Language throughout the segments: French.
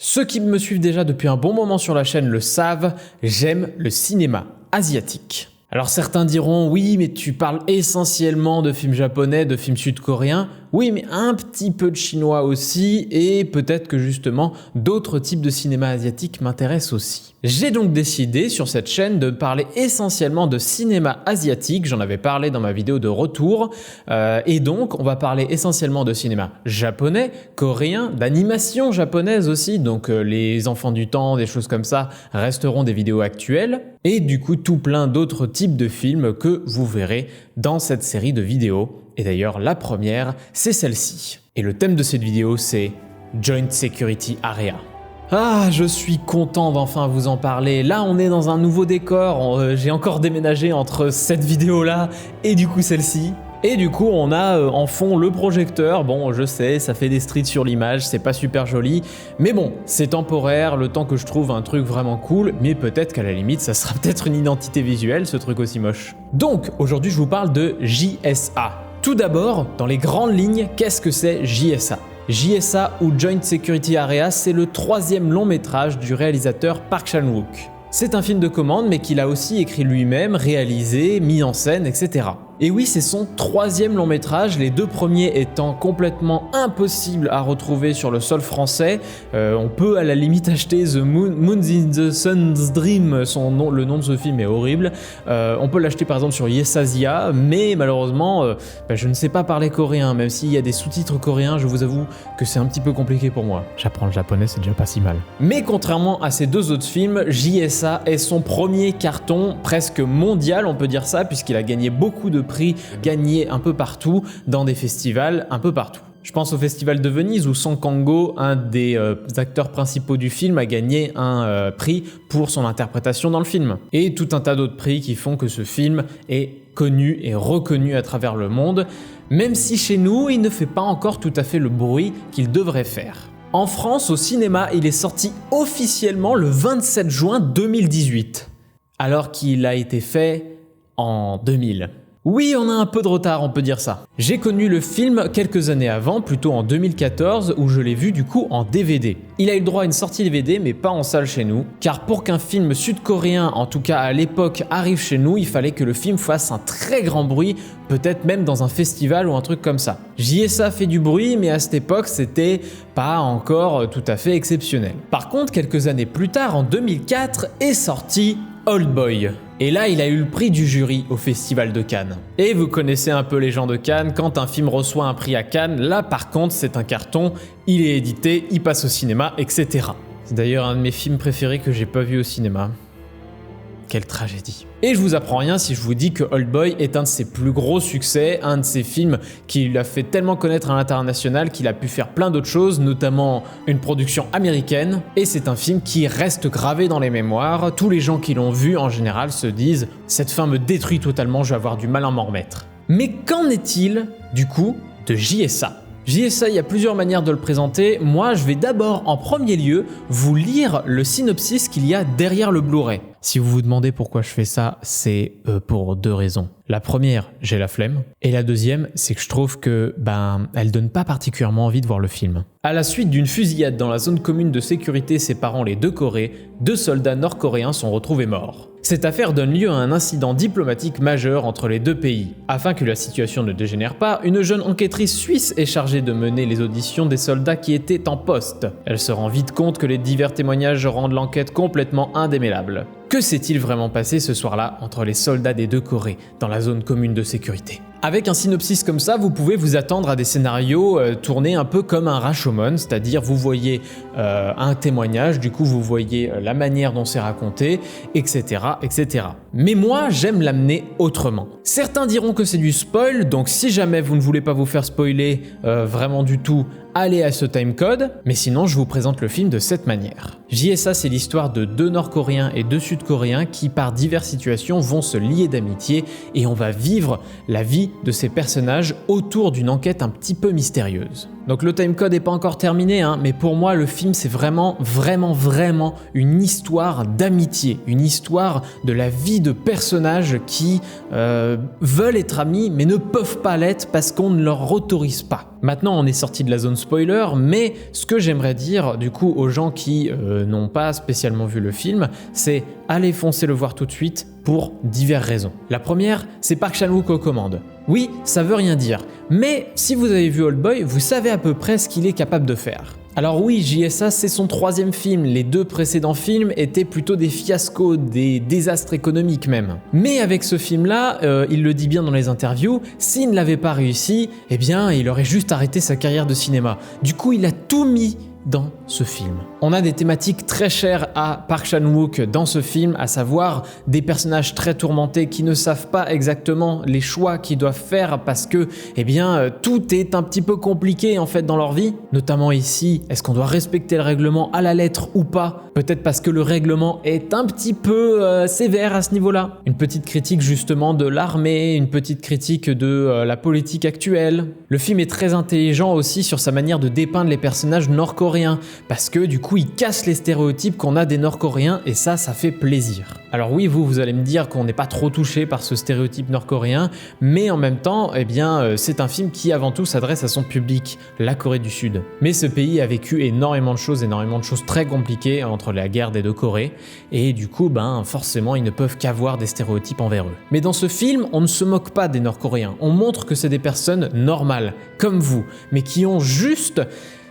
Ceux qui me suivent déjà depuis un bon moment sur la chaîne le savent, j'aime le cinéma asiatique. Alors certains diront, oui mais tu parles essentiellement de films japonais, de films sud-coréens. Oui mais un petit peu de chinois aussi et peut-être que justement d'autres types de cinéma asiatique m'intéressent aussi. J'ai donc décidé sur cette chaîne de parler essentiellement de cinéma asiatique, j'en avais parlé dans ma vidéo de retour, et donc on va parler essentiellement de cinéma japonais, coréen, d'animation japonaise aussi, donc les enfants du temps, des choses comme ça resteront des vidéos actuelles, et du coup tout plein d'autres types de films que vous verrez dans cette série de vidéos. Et d'ailleurs la première c'est celle-ci. Et le thème de cette vidéo c'est Joint Security Area. Ah, je suis content d'enfin vous en parler. Là, on est dans un nouveau décor. J'ai encore déménagé entre cette vidéo-là et du coup celle-ci. Et du coup, on a en fond le projecteur. Bon, je sais, ça fait des streets sur l'image, c'est pas super joli. Mais bon, c'est temporaire, le temps que je trouve un truc vraiment cool. Mais peut-être qu'à la limite, ça sera peut-être une identité visuelle, ce truc aussi moche. Donc, aujourd'hui, je vous parle de JSA. Tout d'abord, dans les grandes lignes, qu'est-ce que c'est JSA ? JSA ou Joint Security Area, c'est le troisième long métrage du réalisateur Park Chan-wook. C'est un film de commande mais qu'il a aussi écrit lui-même, réalisé, mis en scène, etc. Et oui, c'est son troisième long métrage, les deux premiers étant complètement impossibles à retrouver sur le sol français. On peut à la limite acheter The Moon in the Sun's Dream, le nom de ce film est horrible. On peut l'acheter par exemple sur Yesasia, mais malheureusement, je ne sais pas parler coréen, même s'il y a des sous-titres coréens, je vous avoue que c'est un petit peu compliqué pour moi. J'apprends le japonais, c'est déjà pas si mal. Mais contrairement à ces deux autres films, JSA est son premier carton presque mondial, on peut dire ça, puisqu'il a gagné beaucoup de prix, gagné un peu partout, dans des festivals un peu partout. Je pense au Festival de Venise où Song Kang-ho, un des acteurs principaux du film, a gagné un prix pour son interprétation dans le film. Et tout un tas d'autres prix qui font que ce film est connu et reconnu à travers le monde, même si chez nous, il ne fait pas encore tout à fait le bruit qu'il devrait faire. En France, au cinéma, il est sorti officiellement le 27 juin 2018, alors qu'il a été fait en 2000. Oui, on a un peu de retard, on peut dire ça. J'ai connu le film quelques années avant, plutôt en 2014, où je l'ai vu du coup en DVD. Il a eu le droit à une sortie DVD, mais pas en salle chez nous, car pour qu'un film sud-coréen, en tout cas à l'époque, arrive chez nous, il fallait que le film fasse un très grand bruit, peut-être même dans un festival ou un truc comme ça. JSA fait du bruit, mais à cette époque, c'était pas encore tout à fait exceptionnel. Par contre, quelques années plus tard, en 2004, est sorti Oldboy. Et là, il a eu le prix du jury au Festival de Cannes. Et vous connaissez un peu les gens de Cannes, quand un film reçoit un prix à Cannes, là par contre c'est un carton, il est édité, il passe au cinéma, etc. C'est d'ailleurs un de mes films préférés que j'ai pas vu au cinéma. Quelle tragédie. Et je vous apprends rien si je vous dis que Oldboy est un de ses plus gros succès, un de ses films qui l'a fait tellement connaître à l'international qu'il a pu faire plein d'autres choses, notamment une production américaine, et c'est un film qui reste gravé dans les mémoires. Tous les gens qui l'ont vu en général se disent « cette fin me détruit totalement, je vais avoir du mal à m'en remettre ». Mais qu'en est-il du coup de JSA ? JSA, il y a plusieurs manières de le présenter. Moi, je vais d'abord, en premier lieu, vous lire le synopsis qu'il y a derrière le Blu-ray. Si vous vous demandez pourquoi je fais ça, c'est pour deux raisons. La première, j'ai la flemme. Et la deuxième, c'est que je trouve que, elle donne pas particulièrement envie de voir le film. À la suite d'une fusillade dans la zone commune de sécurité séparant les deux Corées, 2 soldats nord-coréens sont retrouvés morts. Cette affaire donne lieu à un incident diplomatique majeur entre les deux pays. Afin que la situation ne dégénère pas, une jeune enquêtrice suisse est chargée de mener les auditions des soldats qui étaient en poste. Elle se rend vite compte que les divers témoignages rendent l'enquête complètement indémêlable. Que s'est-il vraiment passé ce soir-là entre les soldats des deux Corées dans la zone commune de sécurité ? Avec un synopsis comme ça, vous pouvez vous attendre à des scénarios tournés un peu comme un Rashomon, c'est-à-dire vous voyez un témoignage, du coup vous voyez la manière dont c'est raconté, etc., etc. Mais moi, j'aime l'amener autrement. Certains diront que c'est du spoil, donc si jamais vous ne voulez pas vous faire spoiler vraiment du tout, allez à ce timecode, mais sinon je vous présente le film de cette manière. JSA, c'est l'histoire de 2 Nord-Coréens et 2 Sud-Coréens qui par diverses situations vont se lier d'amitié et on va vivre la vie de ces personnages autour d'une enquête un petit peu mystérieuse. Donc le timecode n'est pas encore terminé, hein, mais pour moi le film c'est vraiment une histoire d'amitié, une histoire de la vie de personnages qui veulent être amis mais ne peuvent pas l'être parce qu'on ne leur autorise pas. Maintenant on est sorti de la zone spoiler, mais ce que j'aimerais dire du coup aux gens qui n'ont pas spécialement vu le film, c'est allez foncer le voir tout de suite pour diverses raisons. La première, c'est Park Chan-wook aux commandes. Oui, ça veut rien dire, mais si vous avez vu Oldboy, vous savez à peu près ce qu'il est capable de faire. Alors oui, JSA c'est son 3e film, les 2 précédents films étaient plutôt des fiascos, des désastres économiques même. Mais avec ce film-là, il le dit bien dans les interviews, s'il ne l'avait pas réussi, eh bien il aurait juste arrêté sa carrière de cinéma. Du coup il a tout mis dans ce film. On a des thématiques très chères à Park Chan-wook dans ce film, à savoir des personnages très tourmentés qui ne savent pas exactement les choix qu'ils doivent faire parce que, eh bien, tout est un petit peu compliqué en fait dans leur vie. Notamment ici, est-ce qu'on doit respecter le règlement à la lettre ou pas? Peut-être parce que le règlement est un petit peu sévère à ce niveau-là. Une petite critique justement de l'armée, une petite critique de la politique actuelle. Le film est très intelligent aussi sur sa manière de dépeindre les personnages nord-coréens parce que du coup il casse les stéréotypes qu'on a des Nord-Coréens et ça fait plaisir. Alors oui, vous allez me dire qu'on n'est pas trop touché par ce stéréotype nord-coréen, mais en même temps, eh bien, c'est un film qui avant tout s'adresse à son public, la Corée du Sud. Mais ce pays a vécu énormément de choses très compliquées entre la guerre des 2 Corées et du coup, forcément, ils ne peuvent qu'avoir des stéréotypes envers eux. Mais dans ce film, on ne se moque pas des Nord-Coréens, on montre que c'est des personnes normales, comme vous, mais qui ont juste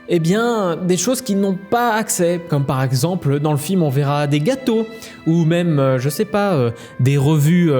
eh bien, des choses qui n'ont pas accès, comme par exemple dans le film on verra des gâteaux, ou même, je sais pas, des revues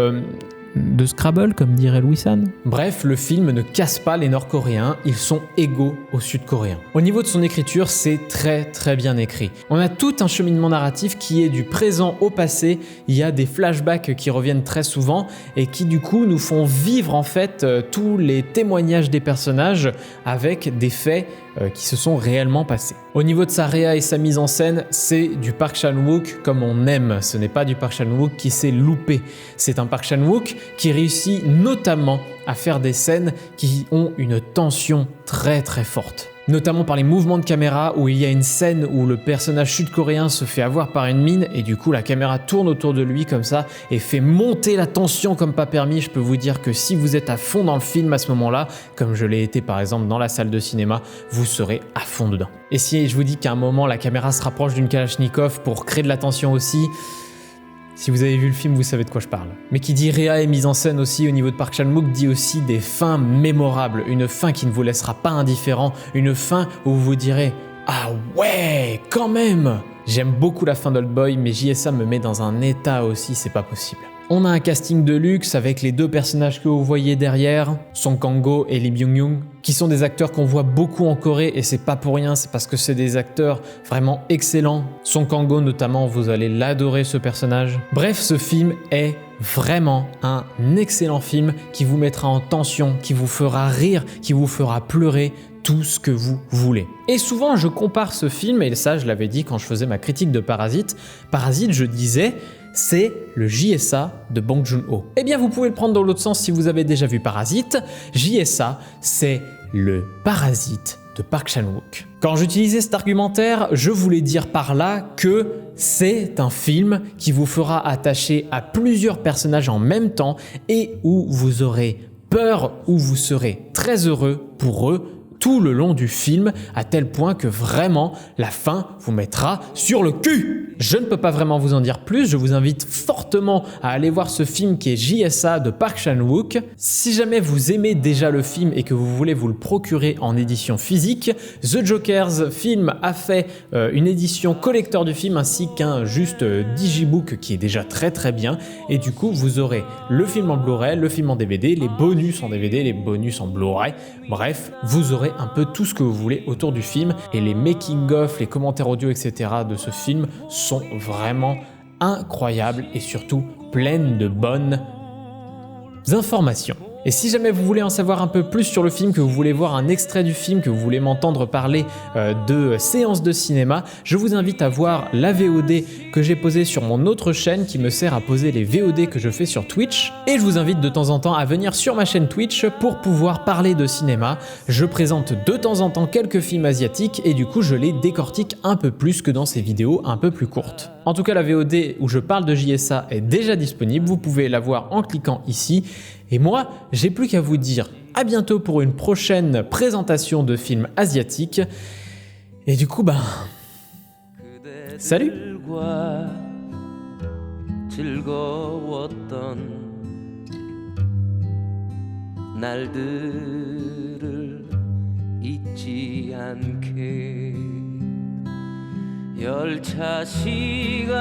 de Scrabble, comme dirait Louis San. Bref, le film ne casse pas les Nord-Coréens, ils sont égaux aux Sud-Coréens. Au niveau de son écriture, c'est très bien écrit. On a tout un cheminement narratif qui est du présent au passé, il y a des flashbacks qui reviennent très souvent et qui du coup nous font vivre en fait tous les témoignages des personnages avec des faits qui se sont réellement passés. Au niveau de sa réa et sa mise en scène, c'est du Park Chan-wook comme on aime, ce n'est pas du Park Chan-wook qui s'est loupé. C'est un Park Chan-wook qui réussit notamment à faire des scènes qui ont une tension très forte. Notamment par les mouvements de caméra où il y a une scène où le personnage sud-coréen se fait avoir par une mine et du coup la caméra tourne autour de lui comme ça et fait monter la tension comme pas permis. Je peux vous dire que si vous êtes à fond dans le film à ce moment-là, comme je l'ai été par exemple dans la salle de cinéma, vous serez à fond dedans. Et si je vous dis qu'à un moment la caméra se rapproche d'une Kalachnikov pour créer de la tension aussi, si vous avez vu le film, vous savez de quoi je parle. Mais qui dit réa et mise en scène aussi au niveau de Park Chan-wook dit aussi des fins mémorables, une fin qui ne vous laissera pas indifférent, une fin où vous vous direz « Ah ouais, quand même !» J'aime beaucoup la fin d'Oldboy, mais JSA me met dans un état aussi, c'est pas possible. On a un casting de luxe avec les 2 personnages que vous voyez derrière, Song Kang-ho et Lee Byung-young, qui sont des acteurs qu'on voit beaucoup en Corée et c'est pas pour rien, c'est parce que c'est des acteurs vraiment excellents. Song Kang-ho notamment, vous allez l'adorer ce personnage. Bref, ce film est vraiment un excellent film qui vous mettra en tension, qui vous fera rire, qui vous fera pleurer, tout ce que vous voulez. Et souvent je compare ce film, et ça je l'avais dit quand je faisais ma critique de Parasite, je disais c'est le JSA de Bong Joon-ho. Eh bien vous pouvez le prendre dans l'autre sens si vous avez déjà vu Parasite, JSA c'est le Parasite de Park Chan-wook. Quand j'utilisais cet argumentaire, je voulais dire par là que c'est un film qui vous fera attacher à plusieurs personnages en même temps et où vous aurez peur, où vous serez très heureux pour eux tout le long du film, à tel point que vraiment la fin vous mettra sur le cul. Je ne peux pas vraiment vous en dire plus, je vous invite fortement à aller voir ce film qui est JSA de Park Chan-wook. Si jamais vous aimez déjà le film et que vous voulez vous le procurer en édition physique, The Jokers Film a fait une édition collector du film ainsi qu'un juste digibook qui est déjà très bien et du coup vous aurez le film en Blu-ray, le film en DVD, les bonus en DVD, les bonus en Blu-ray, bref, vous aurez un peu tout ce que vous voulez autour du film et les making-of, les commentaires audio, etc. de ce film sont vraiment incroyables et surtout pleines de bonnes informations. Et si jamais vous voulez en savoir un peu plus sur le film, que vous voulez voir un extrait du film, que vous voulez m'entendre parler de séances de cinéma, je vous invite à voir la VOD que j'ai posée sur mon autre chaîne qui me sert à poser les VOD que je fais sur Twitch. Et je vous invite de temps en temps à venir sur ma chaîne Twitch pour pouvoir parler de cinéma. Je présente de temps en temps quelques films asiatiques et du coup je les décortique un peu plus que dans ces vidéos un peu plus courtes. En tout cas, la VOD où je parle de JSA est déjà disponible, vous pouvez la voir en cliquant ici. Et moi, j'ai plus qu'à vous dire à bientôt pour une prochaine présentation de films asiatiques. Et du coup, salut! 열차 시간